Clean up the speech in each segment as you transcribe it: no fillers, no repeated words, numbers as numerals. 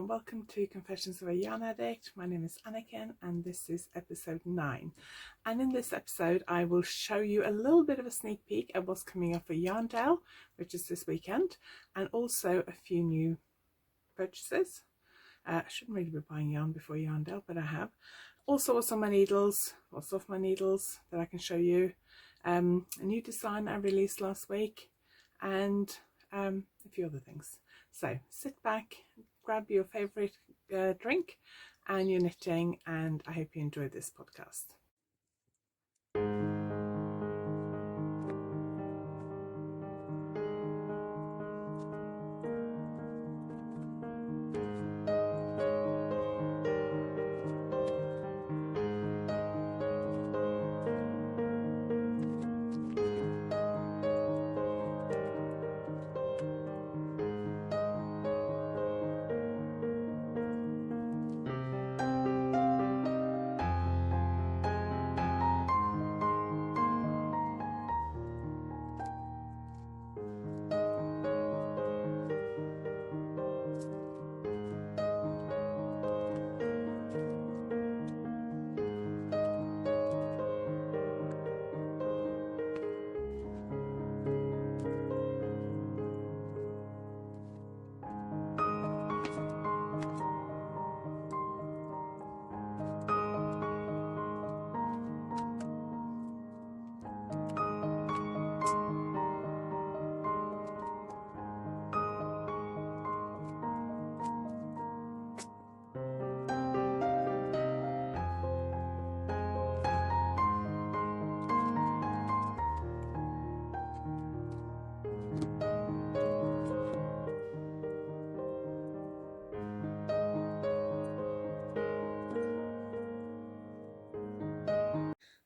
and welcome to Confessions of a Yarn Addict. My name is Anniken and this is episode 9. And in this episode I will show you a little bit of a sneak peek at what's coming up for Yarndale, which is this weekend, and also a few new purchases. I shouldn't really be buying yarn before Yarndale, but I have. Also what's on my needles, what's off my needles that I can show you. A new design I released last week, and a few other things. So sit back, grab your favourite drink and your knitting, and I hope you enjoy this podcast.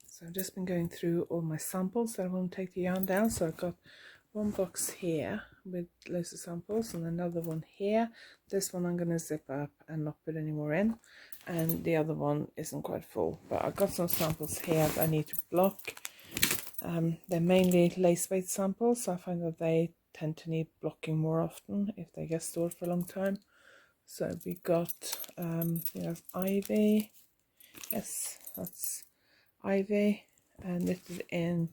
So I've just been going through all my samples that I want to take to Yarndale. So I've got one box here with loads of samples and another one here. This one I'm going to zip up and not put any more in, and the other one isn't quite full, but I've got some samples here that I need to block. They're mainly lace weight samples, so I find that they tend to need blocking more often if they get stored for a long time. So we got we have ivy. Yes, that's ivy and knitted in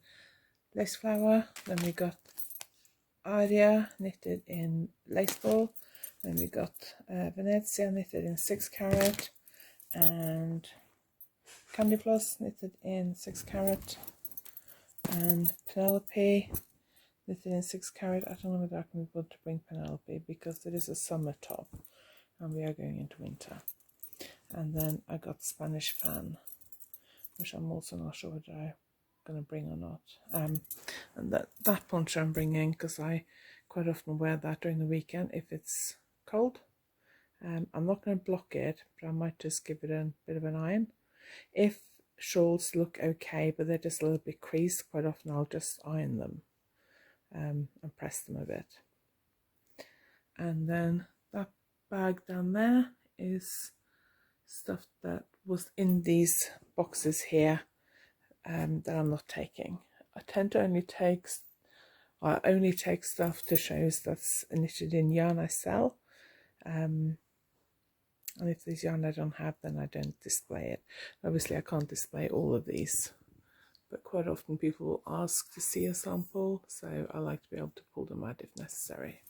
lace flower. Then we got aria knitted in lace ball. Then we got Venezia knitted in 6 carat, and candy floss knitted in 6 carat, and Penelope knitted in 6 carat. I don't know whether I can be able to bring Penelope because it is a summer top and we are going into winter. And then I got Spanish fan, which I'm also not sure whether I'm going to bring or not. And that poncho I'm bringing because I quite often wear that during the weekend if it's cold. I'm not going to block it, but I might just give it a bit of an iron. If shawls look okay, but they're just a little bit creased, quite often I'll just iron them and press them a bit. And then that bag down there is stuff that was in these boxes here that I'm not taking. I tend to only take stuff to shows that's knitted in yarn I sell, and if there's yarn I don't have, then I don't display it. Obviously I can't display all of these, but quite often people will ask to see a sample, so I like to be able to pull them out if necessary.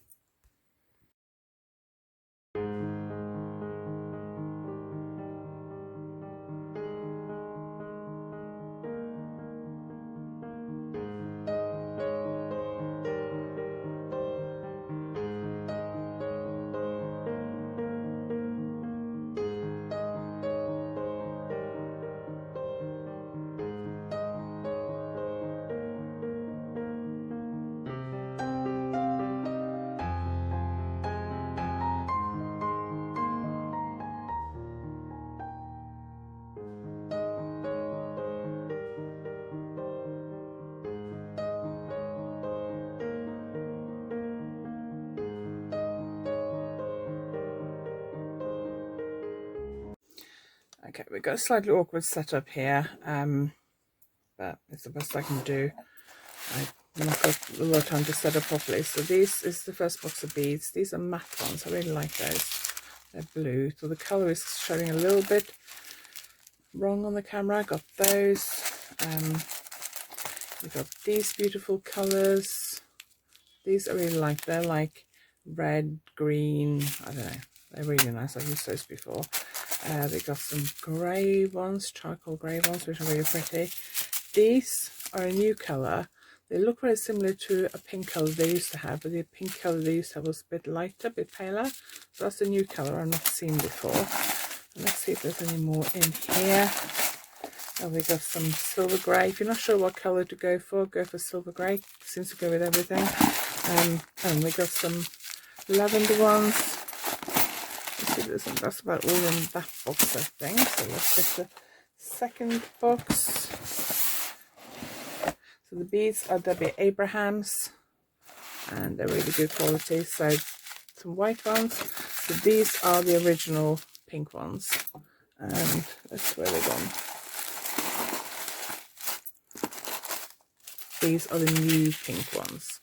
Okay, we've got a slightly awkward setup here, but it's the best I can do. I've not got a lot of time to set up properly. So this is the first box of beads. These are matte ones. I really like those. they're blue, so the colour is showing a little bit wrong on the camera. I got those. We've got these beautiful colours. These I really like. They're like red, green, I don't know, they're really nice. I've used those before. They got some grey ones, charcoal grey ones, which are really pretty. These are a new colour. They look very similar to a pink colour they used to have, but the pink colour they used to have was a bit lighter, a bit paler. So that's a new colour I've not seen before. And let's see if there's any more in here. Oh, we got some silver grey. If you're not sure what colour to go for silver grey. Seems to go with everything. And we got some lavender ones. Let's see if there's some, that's about all in that box, I think. So let's get the second box. So the beads are W. Abrahams, and they're really good quality. So some white ones. So these are the original pink ones, and that's where they're gone. These are the new pink ones.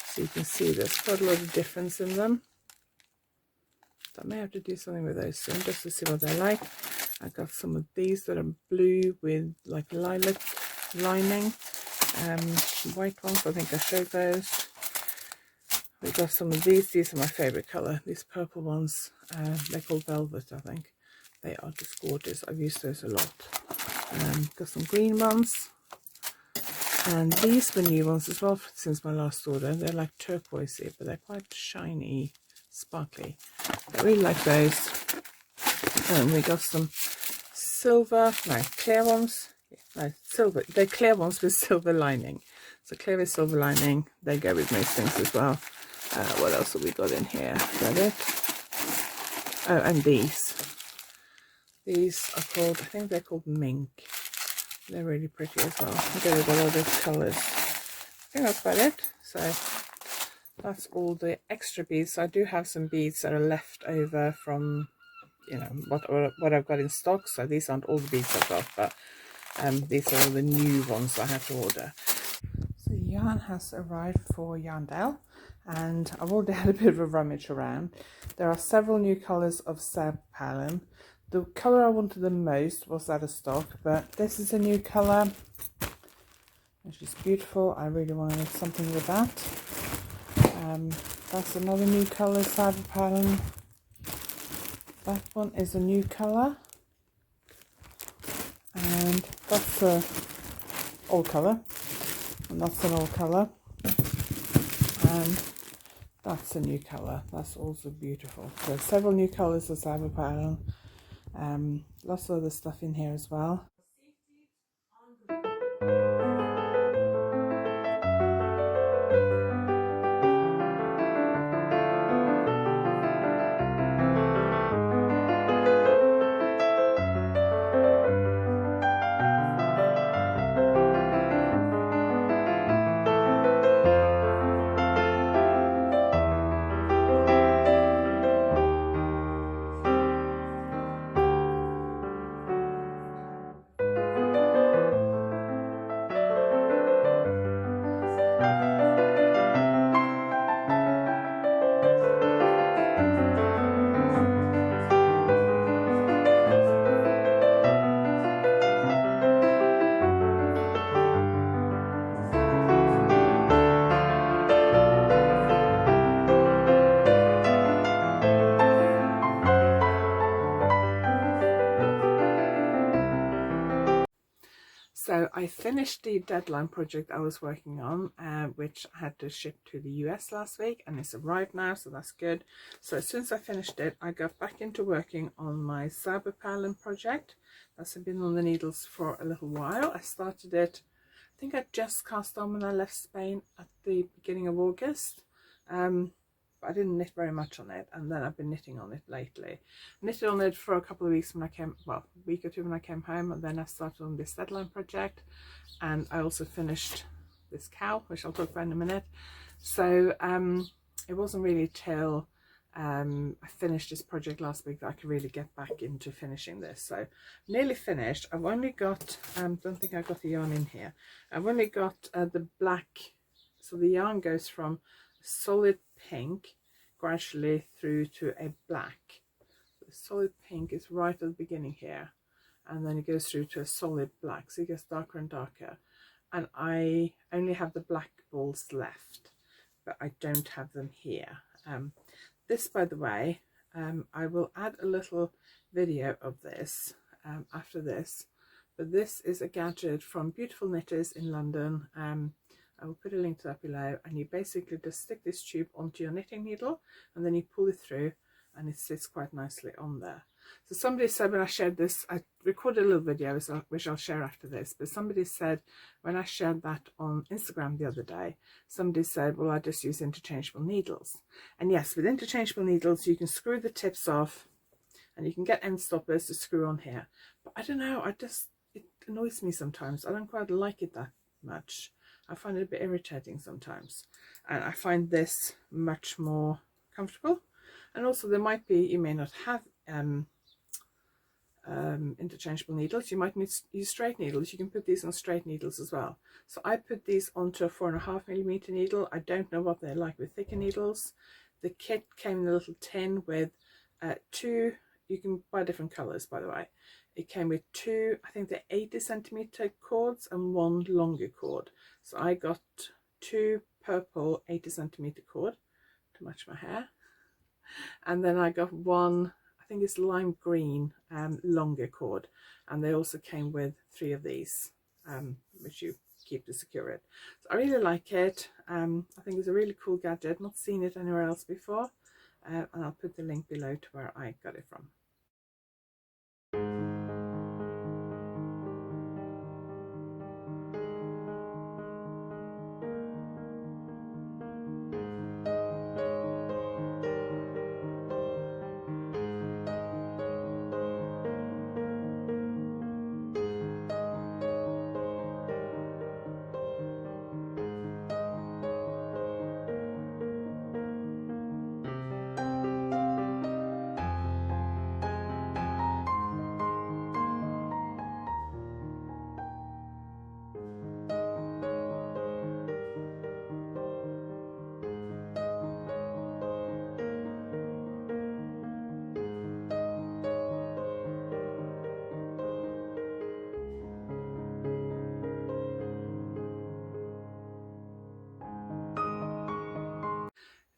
So you can see there's quite a lot of difference in them. So I may have to do something with those soon just to see what they're like. I got some of these that are blue with like lilac lining. White ones, I think I showed those. We got some of these are my favourite colour. These purple ones, they're called velvet, I think. They are just gorgeous. I've used those a lot. Got some green ones. And these were new ones as well since my last order. They're like turquoisey, but they're quite shiny, sparkly. I really like those. And we got some silver, no, clear ones. No, silver. They're clear ones with silver lining. So clear with silver lining. They go with most things as well. What else have we got in here? Is that it? Oh, and these. These are called, I think they're called mink. They're really pretty as well. I go with a lot of colours. I think that's about it. So that's all the extra beads. So I do have some beads that are left over from, you know, what I've got in stock. So these aren't all the beads I've got, but these are all the new ones I have to order. So yarn has arrived for Yarndale, and I've already had a bit of a rummage around. There are several new colours of Sapalin. The colour I wanted the most was out of stock, but this is a new colour, which is beautiful. I really wanted something with that. That's another new colour, Sapalin. That one is a new colour, and that's a old colour, and that's an old colour, and that's a new colour. That's also beautiful. So several new colours of Sapalin. Lots of other stuff in here as well. So I finished the deadline project I was working on, which I had to ship to the US last week, and it's arrived now, so that's good. So as soon as I finished it, I got back into working on my Sapalin project. That's been on the needles for a little while. I started it, I think I just cast on when I left Spain at the beginning of August. But I didn't knit very much on it, and then I've been knitting on it lately. I knitted on it for a couple of weeks when I came, well, a week or two when I came home, and then I started on this deadline project, and I also finished this cow, which I'll talk about in a minute. So it wasn't really till I finished this project last week that I could really get back into finishing this. So nearly finished. I've only got, don't think I've got the yarn in here. I've only got the black, so the yarn goes from solid pink gradually through to a black. The solid pink is right at the beginning here, and then it goes through to a solid black, so it gets darker and darker. And I only have the black balls left, but I don't have them here. This, by the way, I will add a little video of this after this, but this is a gadget from Beautiful Knitters in London. I will put a link to that below, and you basically just stick this tube onto your knitting needle and then you pull it through and it sits quite nicely on there. So somebody said when I shared this, I recorded a little video which I'll share after this, but somebody said when I shared that on Instagram the other day, somebody said, well, I just use interchangeable needles. And yes, with interchangeable needles you can screw the tips off and you can get end stoppers to screw on here, but I don't know, it annoys me sometimes. I don't quite like it that much. I find it a bit irritating sometimes, and I find this much more comfortable. And also there might be, you may not have interchangeable needles, you might use straight needles. You can put these on straight needles as well. So I put these onto a 4.5mm needle. I don't know what they're like with thicker needles. The kit came in a little tin with two, you can buy different colors by the way. It came with two, I think they're 80cm cords and one longer cord. So I got two purple 80cm cord to match my hair. And then I got one, I think it's lime green longer cord. And they also came with 3 of these, which you keep to secure it. So I really like it. I think it's a really cool gadget. Not seen it anywhere else before. And I'll put the link below to where I got it from.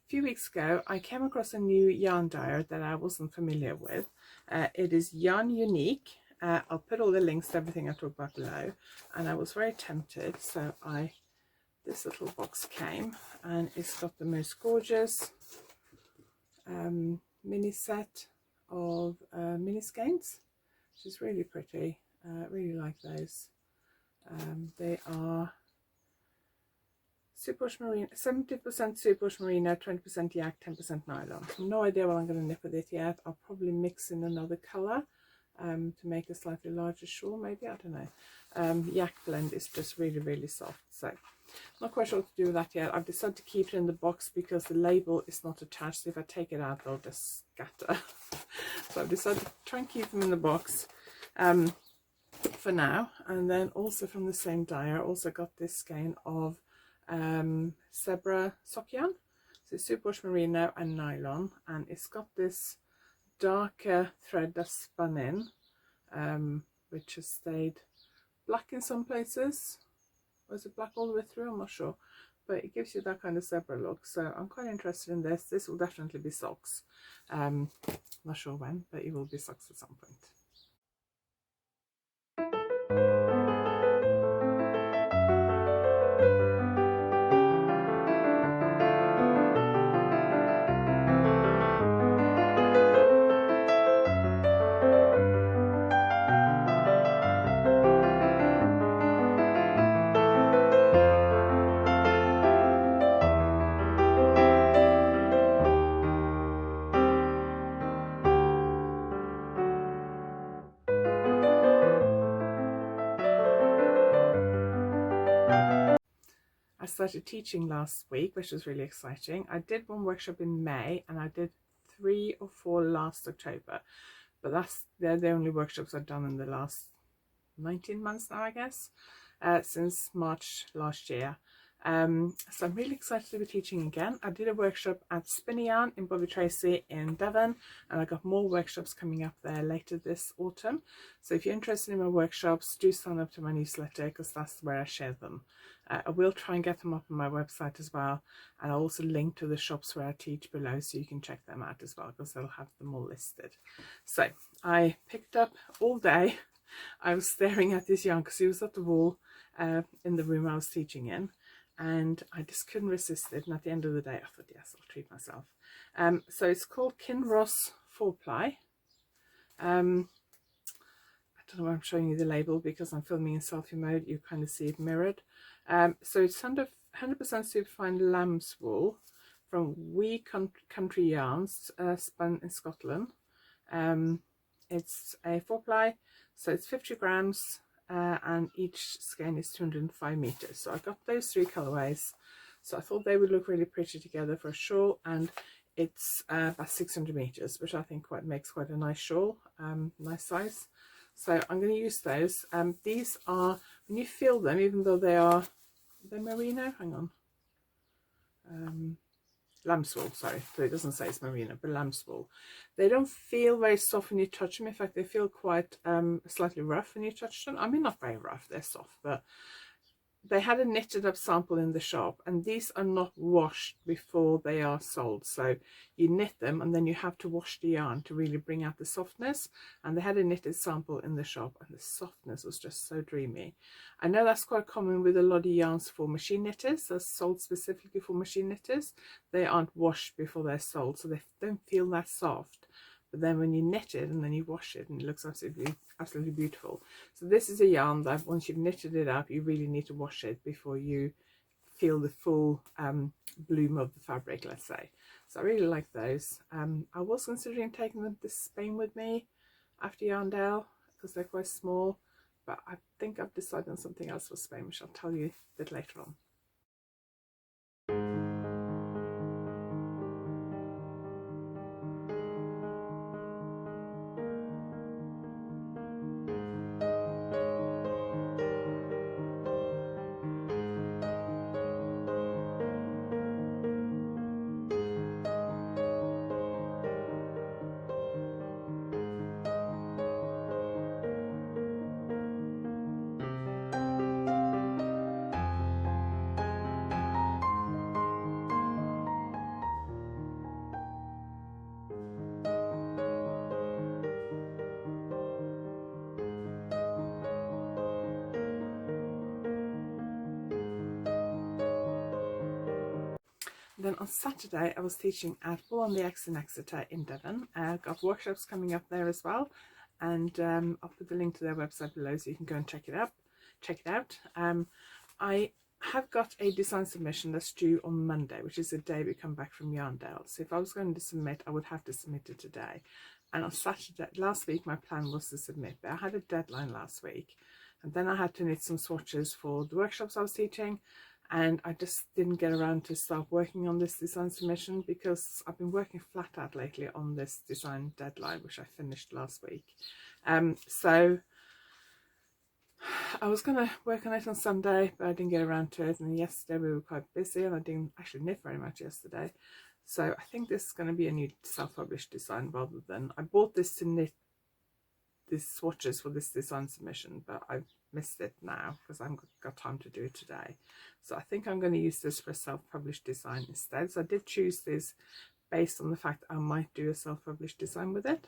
A few weeks ago I came across a new yarn dyer that I wasn't familiar with. It is Yarn Unique. I'll put all the links to everything I talk about below, and I was very tempted, so this little box came and it's got the most gorgeous mini set of mini skeins, which is really pretty. Really like those. They are superwash merino, 70% superwash merino, 20% yak, 10% nylon. No idea what I'm going to knit with it yet. I'll probably mix in another colour to make a slightly larger shawl, maybe, I don't know. Yak blend is just really, really soft, so not quite sure what to do with that yet. I've decided to keep it in the box because the label is not attached, so if I take it out they'll just scatter. So I've decided to try and keep them in the box for now. And then also from the same dyer, I also got this skein of zebra sock yarn, so superwash merino and nylon, and it's got this darker thread that's spun in, which has stayed black in some places. Was it black all the way through? I'm not sure, but it gives you that kind of zebra look, so I'm quite interested in this. This will definitely be socks. Not sure when, but it will be socks at some point. I started teaching last week, which was really exciting. I did one workshop in May and I did 3 or 4 last October, but they're the only workshops I've done in the last 19 months now, I guess, since March last year. So I'm really excited to be teaching again. I did a workshop at Spinny Yarn in Bobby Tracy in Devon, and I got more workshops coming up there later this autumn. So if you're interested in my workshops, do sign up to my newsletter, because that's where I share them. I will try and get them up on my website as well, and I'll also link to the shops where I teach below, so you can check them out as well, because they'll have them all listed. So I picked up all day. I was staring at this yarn because he was at the wall in the room I was teaching in, and I just couldn't resist it. And at the end of the day, I thought, yes, I'll treat myself. So it's called Kinross 4-ply. I don't know why I'm showing you the label, because I'm filming in selfie mode. You kind of see it mirrored. So it's 100% superfine lamb's wool from Wee Country Yarns, spun in Scotland. It's a 4-ply, so it's 50 grams, and each skein is 205 meters. So I got those 3 colorways. So I thought they would look really pretty together for a shawl, and it's about 600 meters, which I think makes quite a nice shawl, nice size. So I'm going to use those. These are, when you feel them, even though they're merino, hang on, lamb's wool, sorry, so it doesn't say it's merino, but lamb's wool. They don't feel very soft when you touch them. In fact, they feel quite slightly rough when you touch them. I mean, not very rough, they're soft, but they had a knitted up sample in the shop, and these are not washed before they are sold. So you knit them and then you have to wash the yarn to really bring out the softness. And they had a knitted sample in the shop, and the softness was just so dreamy. I know that's quite common with a lot of yarns for machine knitters. They're sold specifically for machine knitters. They aren't washed before they're sold, so they don't feel that soft. But then when you knit it and then you wash it, and it looks absolutely beautiful. So this is a yarn that once you've knitted it up, you really need to wash it before you feel the full bloom of the fabric, let's say. So I really like those. I was considering taking them to Spain with me after Yarndale, because they're quite small, but I think I've decided on something else for Spain, which I'll tell you a bit later on. Then on Saturday, I was teaching at Wool on the X in Exeter in Devon. Got workshops coming up there as well, and I'll put the link to their website below so you can go and check it out. I have got a design submission that's due on Monday, which is the day we come back from Yarndale. So if I was going to submit, I would have to submit it today. And on Saturday, last week, my plan was to submit, but I had a deadline last week, and then I had to knit some swatches for the workshops I was teaching. And I just didn't get around to start working on this design submission, because I've been working flat out lately on this design deadline, which I finished last week. So I was going to work on it on Sunday, but I didn't get around to it. And yesterday we were quite busy, and I didn't actually knit very much yesterday. So I think this is going to be a new self-published design, rather than, I bought this to knit these swatches for this design submission, but I've missed it now because I haven't got time to do it today. So I think I'm going to use this for a self-published design instead. So I did choose this based on the fact I might do a self-published design with it.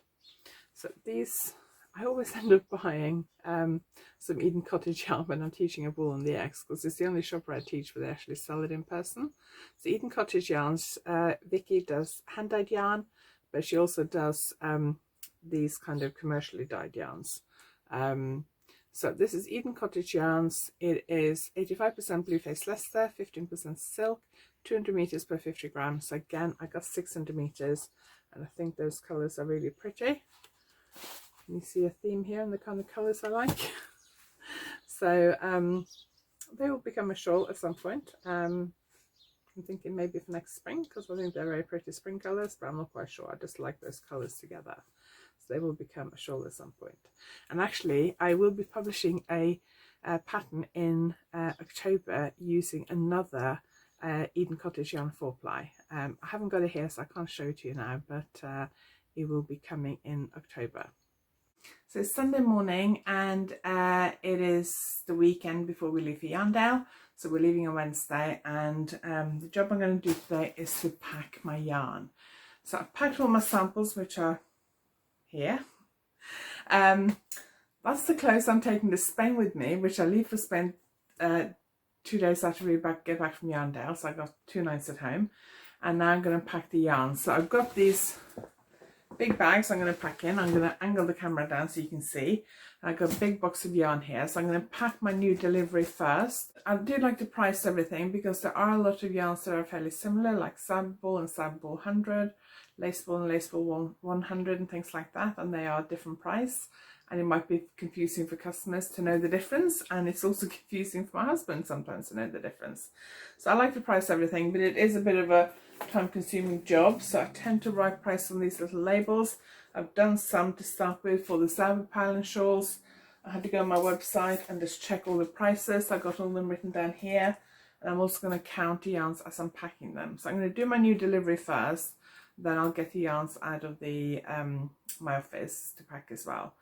So these, I always end up buying some Eden Cottage yarn when I'm teaching at Wool on the X, because it's the only shop where I teach where they actually sell it in person. So Eden Cottage yarns, Vicky does hand-dyed yarn, but she also does these kind of commercially dyed yarns. So this is Eden Cottage yarns. It is 85% Blue Face Leicester, 15% silk, 200 meters per 50 grams. So again, I got 600 meters, and I think those colors are really pretty. Can you see a theme here in the kind of colors I like? So they will become a shawl at some point. I'm thinking maybe for next spring, because I think they're very pretty spring colors, but I'm not quite sure. I just like those colors together. So they will become a shawl at some point. And actually, I will be publishing a pattern in October using another Eden Cottage yarn 4-ply. I haven't got it here, so I can't show it to you now, but it will be coming in October. So it's Sunday morning, and it is the weekend before we leave for Yarndale. So we're leaving on Wednesday, and the job I'm going to do today is to pack my yarn. So I've packed all my samples, which are here. That's the clothes I'm taking to Spain with me, which I leave for Spain 2 days after we get back from Yarndale. So I got 2 nights at home, and now I'm going to pack the yarn. So I've got these big bags I'm going to pack in. I'm going to angle the camera down so you can see. I've got a big box of yarn here, so I'm going to pack my new delivery first. I do like to price everything because there are a lot of yarns that are fairly similar, like Sabbable and Sabbable 100, Laceball and Laceball 100 and things like that, and they are different price. And it might be confusing for customers to know the difference, and it's also confusing for my husband sometimes to know the difference. So I like to price everything, but it is a bit of a time-consuming job, so I tend to write price on these little labels. I've done some to start with for the Sabbapile and shawls. I had to go on my website and just check all the prices. I got all of them written down here, and I'm also going to count the yarns as I'm packing them. So I'm going to do my new delivery first, then I'll get the yarns out of the my office to pack as well.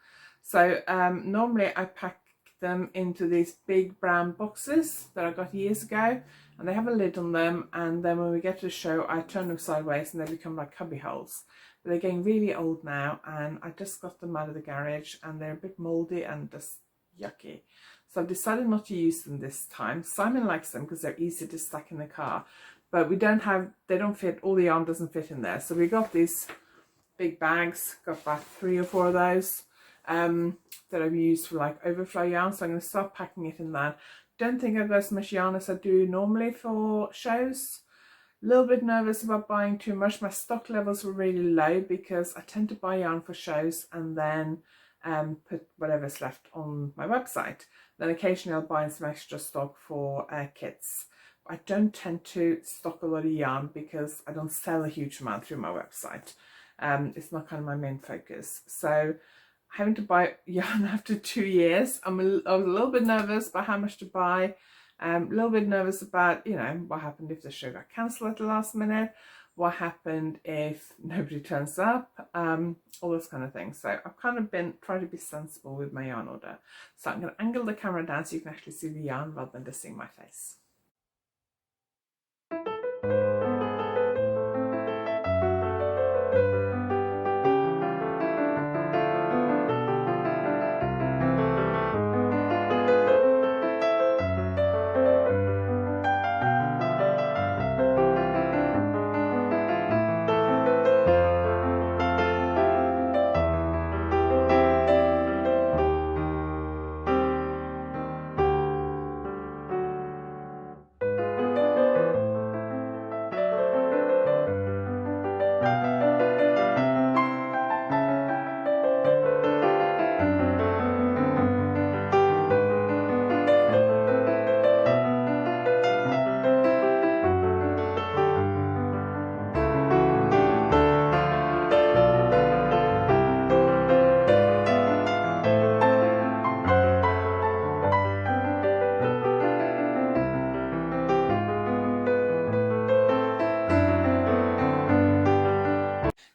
So normally I pack them into these big brown boxes that I got years ago, and they have a lid on them, and then when we get to the show I turn them sideways and they become like cubby holes. But they're getting really old now, and I just got them out of the garage and they're a bit mouldy and just yucky. So I've decided not to use them this time. Simon likes them because they're easy to stack in the car, but they don't fit, all the yarn doesn't fit in there. So we got these big bags, got about 3 or 4 of those. That I've used for like overflow yarn, so I'm going to start packing it in that. Don't think I've got as much yarn as I do normally for shows. A little bit nervous about buying too much. My stock levels were really low because I tend to buy yarn for shows and then put whatever's left on my website. Then occasionally I'll buy some extra stock for kits. I don't tend to stock a lot of yarn because I don't sell a huge amount through my website. It's not kind of my main focus. So having to buy yarn after 2 years, I was a little bit nervous about how much to buy. A little bit nervous about, you know, what happened if the show got cancelled at the last minute, what happened if nobody turns up, all those kind of things. So I've kind of been trying to be sensible with my yarn order. So I'm going to angle the camera down so you can actually see the yarn rather than just seeing my face.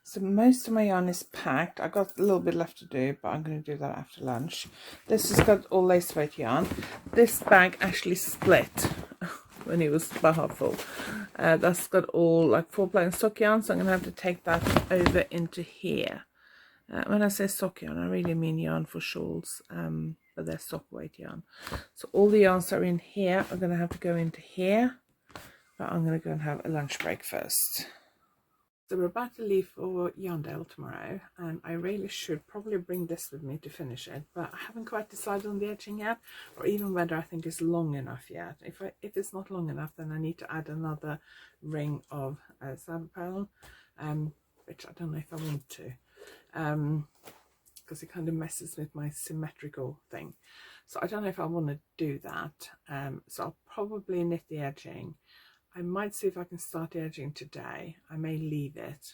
So most of my yarn is packed. I've got a little bit left to do, but I'm going to do that after lunch. This has got all lace weight yarn. This bag actually split when it was about half full. That's got all like 4-ply and sock yarn, so I'm going to have to take that over into here. When I say sock yarn, I really mean yarn for shawls, but they're sock weight yarn. So all the yarns that are in here are going to have to go into here, but I'm going to go and have a lunch break first. So we're about to leave for Yarndale tomorrow, and I really should probably bring this with me to finish it, but I haven't quite decided on the edging yet, or even whether I think it's long enough yet. If it's not long enough, then I need to add another ring of Sabbapile, which I don't know if I want to, because it kind of messes with my symmetrical thing. So I don't know if I want to do that. So I'll probably knit the edging. I might see if I can start the edging today. I may leave it.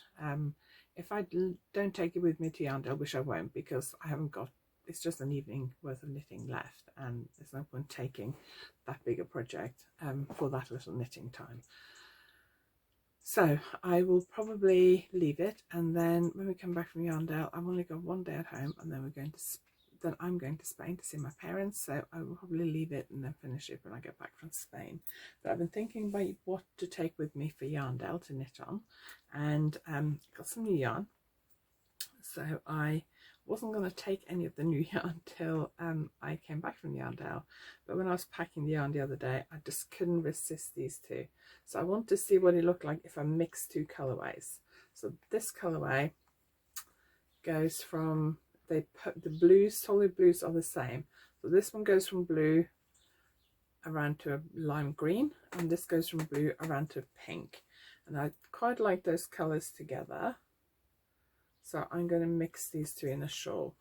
If I don't take it with me to Yarndale, which I won't because I haven't got it's just an evening worth of knitting left, and there's no point taking that big a project for that little knitting time. So I will probably leave it, and then when we come back from Yarndale, I've only got one day at home, and then I'm going to Spain to see my parents, so I will probably leave it and then finish it when I get back from Spain. But I've been thinking about what to take with me for Yarndale to knit on, and got some new yarn. So I wasn't going to take any of the new yarn till I came back from Yarndale, but when I was packing the yarn the other day, I just couldn't resist these two. So I want to see what it looked like if I mix two colorways. So this colorway goes from, they put the blues, solid blues are the same. So this one goes from blue around to a lime green, and this goes from blue around to pink. And I quite like those colors together. So I'm going to mix these two in a shawl.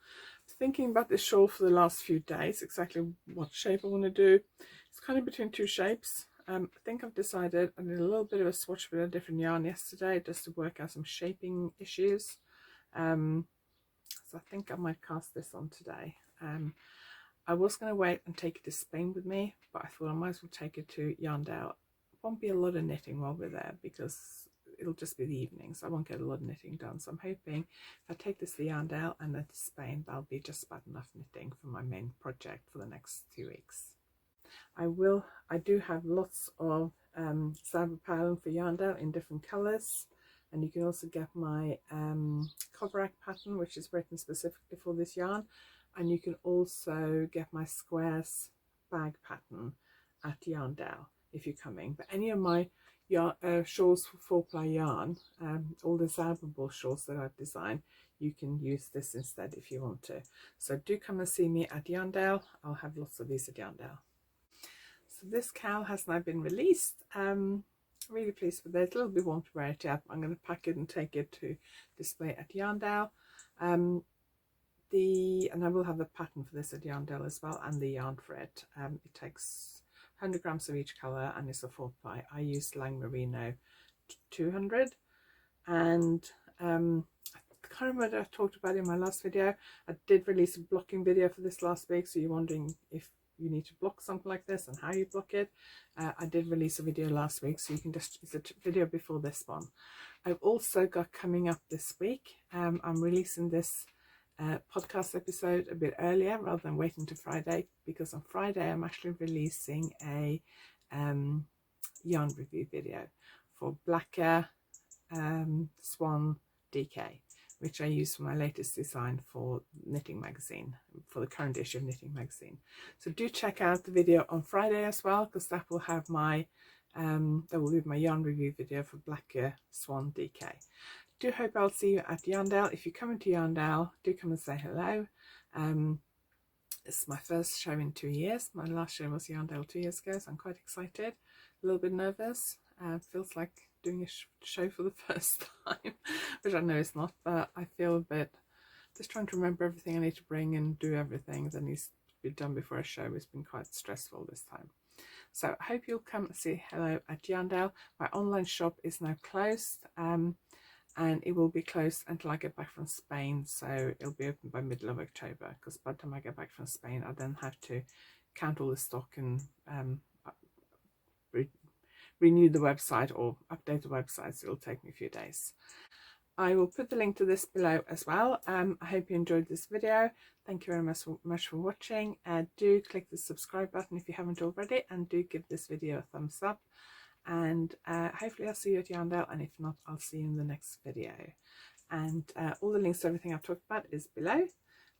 Thinking about this shawl for the last few days, exactly what shape I want to do. It's kind of between two shapes. I think I've decided I did a little bit of a swatch with a different yarn yesterday just to work out some shaping issues. So I think I might cast this on today. I was going to wait and take it to Spain with me, but I thought I might as well take it to Yarndale. Won't be a lot of knitting while we're there because it'll just be the evening, so I won't get a lot of knitting done. So I'm hoping if I take this to Yarndale and then to Spain, that'll be just about enough knitting for my main project for the next 2 weeks. I do have lots of Zebra pattern for Yarndale in different colours, and you can also get my Coverack pattern, which is written specifically for this yarn, and you can also get my squares bag pattern at Yarndale if you're coming. But any of my shawls for 4-ply yarn, all the Zebra shawls that I've designed, you can use this instead if you want to. So do come and see me at Yarndale. I'll have lots of these at Yarndale. So this cowl has now been released. Really pleased with it. A little bit warm to wear it up. I'm going to pack it and take it to display at Yarndale. And I will have the pattern for this at Yarndale as well, and the yarn for it. It takes 100 grams of each colour, and it's a 4-ply. I used Lang Merino 200, and I can't remember whether I talked about it in my last video. I did release a blocking video for this last week, so you're wondering if you need to block something like this and how you block it. I did release a video last week, so you can just, it's a video before this one. I've also got coming up this week, I'm releasing this podcast episode a bit earlier rather than waiting to Friday, because on Friday I'm actually releasing a yarn review video for Blacker Swan DK, which I use for my latest design for Knitting Magazine, for the current issue of Knitting Magazine. So do check out the video on Friday as well, because that will have my that will be my yarn review video for Blacker Swan DK. Do hope I'll see you at Yarndale. If you're coming to Yarndale, do come and say hello. It's my first show in 2 years. My last show was Yarndale 2 years ago, so I'm quite excited, a little bit nervous. Feels like doing a show for the first time, which I know it's not, but I feel a bit just trying to remember everything I need to bring and do everything that needs to be done before a show. It's been quite stressful this time. So I hope you'll come and say hello at Yarndale. My online shop is now closed, and it will be closed until I get back from Spain, so it'll be open by middle of October, because by the time I get back from Spain I then have to count all the stock and renew the website or update the website, so it'll take me a few days. I will put the link to this below as well. I hope you enjoyed this video. Thank you very much for watching. Do click the subscribe button if you haven't already, and do give this video a thumbs up. And hopefully I'll see you at Yarndale, and if not, I'll see you in the next video. And all the links to everything I've talked about is below,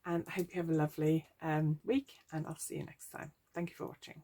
and I hope you have a lovely week, and I'll see you next time. Thank you for watching.